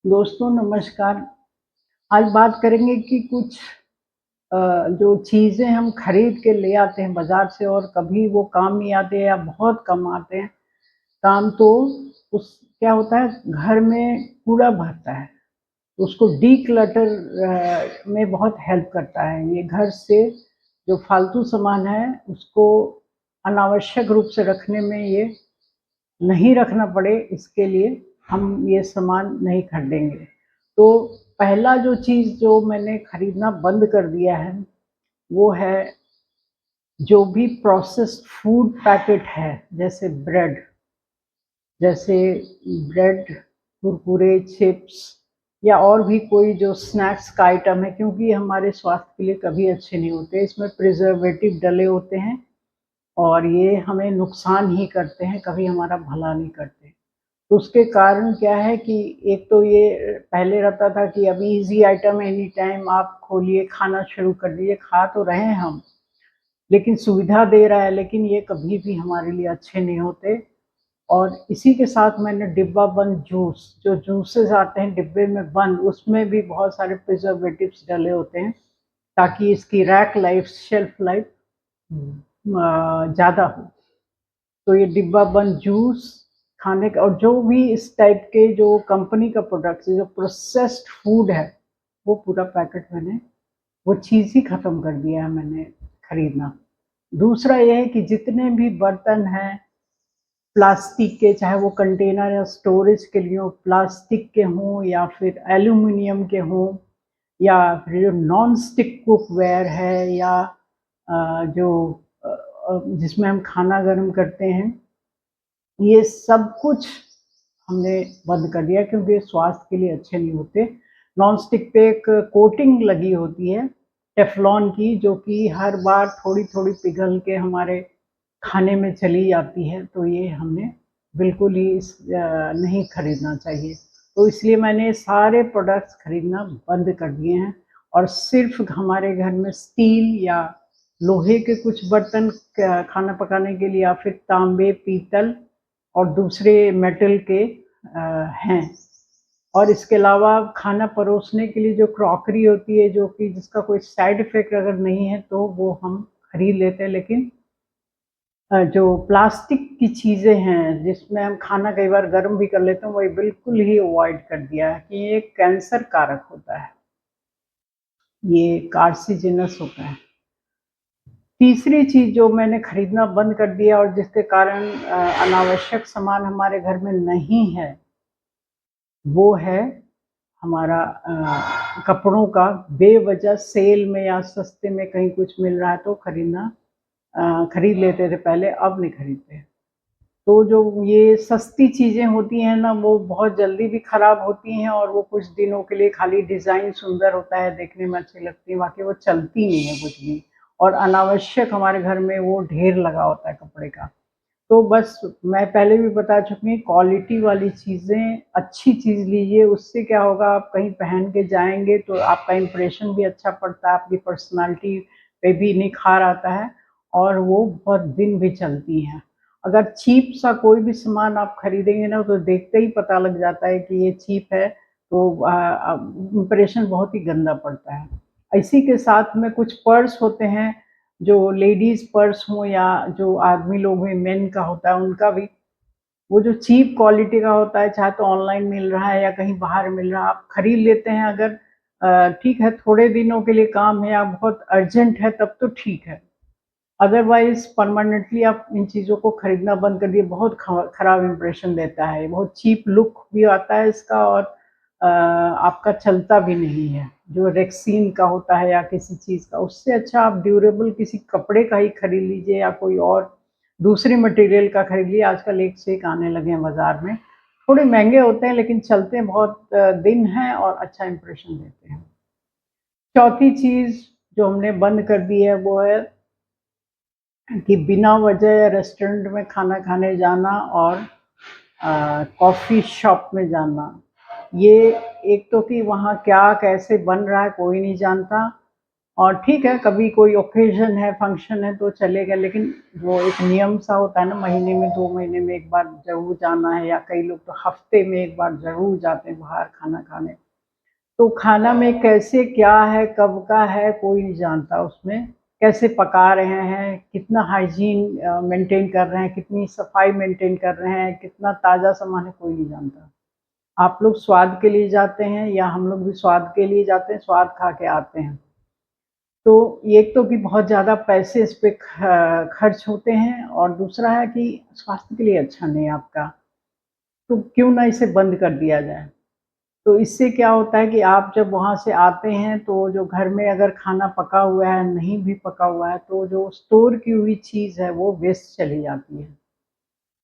दोस्तों नमस्कार। आज बात करेंगे कि कुछ जो चीज़ें हम खरीद के ले आते हैं बाज़ार से और कभी वो काम नहीं आते या बहुत कम आते हैं। काम तो उस क्या होता है घर में कूड़ा भरता है, तो उसको डिक्लटर में बहुत हेल्प करता है। ये घर से जो फालतू सामान है उसको अनावश्यक रूप से रखने में ये नहीं रखना पड़े इसके लिए हम ये सामान नहीं खरीदेंगे। तो पहला जो चीज़ जो मैंने खरीदना बंद कर दिया है, वो है जो भी प्रोसेस्ड फूड पैकेट है, जैसे ब्रेड, कुरकुरे, चिप्स या और भी कोई जो स्नैक्स का आइटम है क्योंकि ये हमारे स्वास्थ्य के लिए कभी अच्छे नहीं होते। इसमें प्रिज़र्वेटिव डले होते हैं और ये हमें नुकसान ही करते हैं, कभी हमारा भला नहीं करते। तो उसके कारण क्या है कि एक तो ये पहले रहता था कि अभी ईज़ी आइटम है, एनी टाइम आप खोलिए, खाना शुरू कर दीजिए, खा तो रहे हैं हम, लेकिन सुविधा दे रहा है, लेकिन ये कभी भी हमारे लिए अच्छे नहीं होते। और इसी के साथ मैंने डिब्बा बंद जूस, जो जूसेस आते हैं डिब्बे में बंद, उसमें भी बहुत सारे प्रिजर्वेटिव्स डले होते हैं, ताकि इसकी रैक लाइफ़, शेल्फ लाइफ़ ज़्यादा हो। तो ये डिब्बा बंद जूस खाने का और जो भी इस टाइप के जो कंपनी का प्रोडक्ट्स है, जो प्रोसेस्ड फूड है, वो पूरा पैकेट मैंने वो चीज़ ही ख़त्म कर दिया है मैंने खरीदना। दूसरा ये है कि जितने भी बर्तन हैं प्लास्टिक के, चाहे वो कंटेनर या स्टोरेज के लिए हो, प्लास्टिक के हों या फिर एल्यूमीनियम के हों या फिर जो नॉन स्टिक कुकवेयर है या जो जिसमें हम खाना गर्म करते हैं, ये सब कुछ हमने बंद कर दिया क्योंकि ये स्वास्थ्य के लिए अच्छे नहीं होते। नॉन स्टिक पे एक कोटिंग लगी होती है टेफ्लॉन की, जो कि हर बार थोड़ी-थोड़ी पिघल के हमारे खाने में चली जाती है, तो ये हमें बिल्कुल ही नहीं खरीदना चाहिए। तो इसलिए मैंने सारे प्रोडक्ट्स खरीदना बंद कर दिए हैं और सिर्फ़ हमारे घर में स्टील या लोहे के कुछ बर्तन खाना पकाने के लिए या फिर तांबे, पीतल और दूसरे मेटल के हैं। और इसके अलावा खाना परोसने के लिए जो क्रॉकरी होती है, जो कि जिसका कोई साइड इफ़ेक्ट अगर नहीं है, तो वो हम खरीद लेते हैं। लेकिन जो प्लास्टिक की चीज़ें हैं, जिसमें हम खाना कई बार गर्म भी कर लेते हैं, वही बिल्कुल ही अवॉइड कर दिया है कि ये कैंसर कारक होता है, ये कार्सिजिनस होता है। तीसरी चीज़ जो मैंने खरीदना बंद कर दिया और जिसके कारण अनावश्यक सामान हमारे घर में नहीं है, वो है हमारा कपड़ों का बेवजह सेल में या सस्ते में कहीं कुछ मिल रहा है तो खरीद लेते थे पहले, अब नहीं खरीदते। तो जो ये सस्ती चीज़ें होती हैं ना, वो बहुत जल्दी भी खराब होती हैं और वो कुछ दिनों के लिए खाली डिज़ाइन सुंदर होता है, देखने में अच्छी लगती है, बाकी वो चलती नहीं है कुछ भी। और अनावश्यक हमारे घर में वो ढेर लगा होता है कपड़े का। तो बस मैं पहले भी बता चुकी हूँ, क्वालिटी वाली चीज़ें, अच्छी चीज़ लीजिए, उससे क्या होगा आप कहीं पहन के जाएँगे तो आपका इम्प्रेशन भी अच्छा पड़ता है, आपकी पर्सनैलिटी पे भी निखार आता है और वो बहुत दिन भी चलती हैं। अगर चीप सा कोई भी सामान आप खरीदेंगे ना तो देखते ही पता लग जाता है कि ये चीप है, तो इम्प्रेशन बहुत ही गंदा पड़ता है। इसी के साथ में कुछ पर्स होते हैं, जो लेडीज़ पर्स हों या जो आदमी लोग हैं, मेन का होता है, उनका भी वो जो चीप क्वालिटी का होता है, चाहे तो ऑनलाइन मिल रहा है या कहीं बाहर मिल रहा है, आप खरीद लेते हैं अगर ठीक है, थोड़े दिनों के लिए काम है या बहुत अर्जेंट है तब तो ठीक है। अदरवाइज़ परमानेंटली आप इन चीज़ों को खरीदना बंद कर दिए, बहुत खराब इम्प्रेशन देता है, बहुत चीप लुक भी आता है इसका और आपका चलता भी नहीं है। जो रेक्सीन का होता है या किसी चीज़ का, उससे अच्छा आप ड्यूरेबल किसी कपड़े का ही खरीद लीजिए या कोई और दूसरे मटेरियल का खरीद लीजिए। आजकल एक से एक आने लगे हैं बाज़ार में। थोड़े महँगे होते हैं लेकिन चलते बहुत दिन हैं और अच्छा इम्प्रेशन देते हैं। चौथी चीज़ जो हमने बंद कर दी है वो है कि बिना वजह रेस्टोरेंट में खाना खाने जाना और कॉफ़ी शॉप में जाना। ये एक तो कि वहाँ क्या कैसे बन रहा है कोई नहीं जानता और ठीक है, कभी कोई ओकेजन है, फंक्शन है तो चलेगा, लेकिन वो एक नियम सा होता है ना, महीने में 2 महीने में 1 बार ज़रूर जाना है, या कई लोग तो हफ्ते में 1 बार ज़रूर जाते हैं बाहर खाना खाने। तो खाना में कैसे क्या है, कब का है, कोई नहीं जानता उसमें। कैसे पका रहे हैं, कितना हाइजीन मेंटेन कर रहे हैं, कितनी सफाई मेंटेन कर रहे हैं, कितना ताज़ा सामान है, कोई नहीं जानता। आप लोग स्वाद के लिए जाते हैं या हम लोग भी स्वाद के लिए जाते हैं, स्वाद खा के आते हैं। तो एक तो कि बहुत ज़्यादा पैसे इस पे खर्च होते हैं, और दूसरा है कि स्वास्थ्य के लिए अच्छा नहीं है आपका, तो क्यों ना इसे बंद कर दिया जाए। तो इससे क्या होता है कि आप जब वहाँ से आते हैं तो जो घर में अगर खाना पका हुआ है, नहीं भी पका हुआ है, तो जो स्टोर की हुई चीज़ है वो वेस्ट चली जाती है।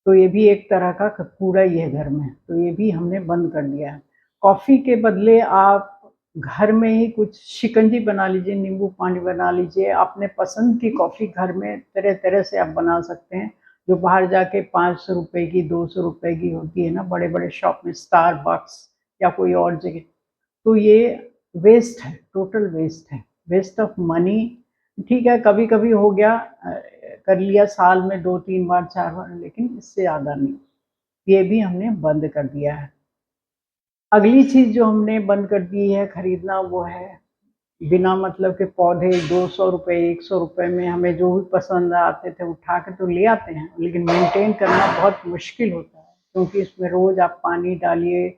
तो ये भी एक तरह का कूड़ा ही है घर में, तो ये भी हमने बंद कर दिया है। कॉफ़ी के बदले आप घर में ही कुछ शिकंजी बना लीजिए, नींबू पानी बना लीजिए, अपने पसंद की कॉफ़ी घर में तरह-तरह से आप बना सकते हैं, जो बाहर जाके ₹500 की, ₹200 की होती है ना, बड़े-बड़े शॉप में, स्टारबक्स या कोई और जगह। तो ये वेस्ट है, टोटल वेस्ट है, वेस्ट ऑफ मनी। ठीक है, कभी-कभी हो गया, कर लिया साल में 2-3 बार, 4 बार, लेकिन इससे ज़्यादा नहीं। ये भी हमने बंद कर दिया है। अगली चीज़ जो हमने बंद कर दी है खरीदना, वो है बिना मतलब के पौधे। ₹200, ₹100 में हमें जो भी पसंद आते थे उठा के तो ले आते हैं, लेकिन मेंटेन करना बहुत मुश्किल होता है, क्योंकि इसमें रोज़ आप पानी डालिए,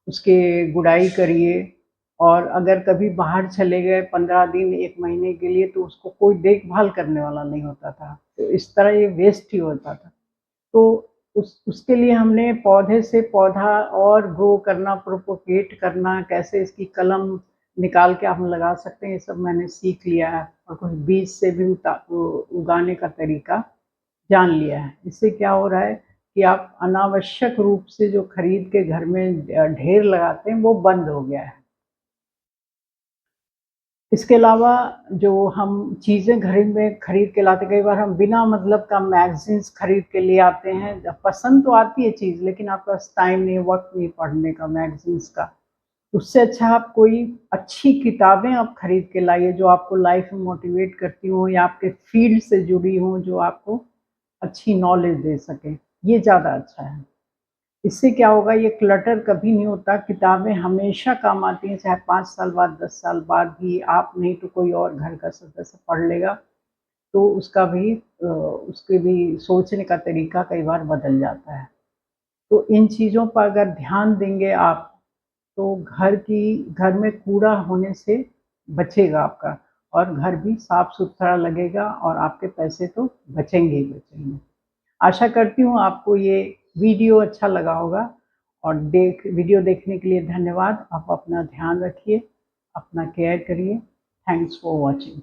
उसकी गुड़ाई करिए, और अगर कभी बाहर चले गए 15 दिन, 1 महीने के लिए, तो उसको कोई देखभाल करने वाला नहीं होता था। तो इस तरह ये वेस्ट ही होता था। तो उसके लिए हमने पौधे से पौधा और ग्रो करना, प्रोपोगेट करना, कैसे इसकी कलम निकाल के हम लगा सकते हैं, ये सब मैंने सीख लिया है, और कुछ बीज से भी उगाने का तरीका जान लिया है। इससे क्या हो रहा है कि आप अनावश्यक रूप से जो खरीद के घर में ढेर लगाते हैं, वो बंद हो गया है। इसके अलावा जो हम चीज़ें घर में खरीद के लाते, कई बार हम बिना मतलब का मैगज़ीन्स खरीद के ले आते हैं। जब पसंद तो आती है चीज़, लेकिन आपके पास टाइम नहीं, वक़्त नहीं पढ़ने का मैगज़ीन्स का। उससे अच्छा आप कोई अच्छी किताबें आप खरीद के लाइए, जो आपको लाइफ़ में मोटिवेट करती हों, या आपके फ़ील्ड से जुड़ी हों, जो आपको अच्छी नॉलेज दे सकें। ये ज़्यादा अच्छा है। इससे क्या होगा, ये क्लटर कभी नहीं होता, किताबें हमेशा काम आती हैं, चाहे 5 साल बाद, 10 साल बाद भी, आप नहीं तो कोई और घर का सदस्य पढ़ लेगा, तो उसका भी उसके भी सोचने का तरीका कई बार बदल जाता है। तो इन चीज़ों पर अगर ध्यान देंगे आप, तो घर में कूड़ा होने से बचेगा आपका, और घर भी साफ-सुथरा लगेगा, और आपके पैसे तो बचेंगे ही बचेंगे। आशा करती हूँ आपको ये वीडियो अच्छा लगा होगा, और वीडियो देखने के लिए धन्यवाद। आप अपना ध्यान रखिए, अपना केयर करिए। Thanks for watching.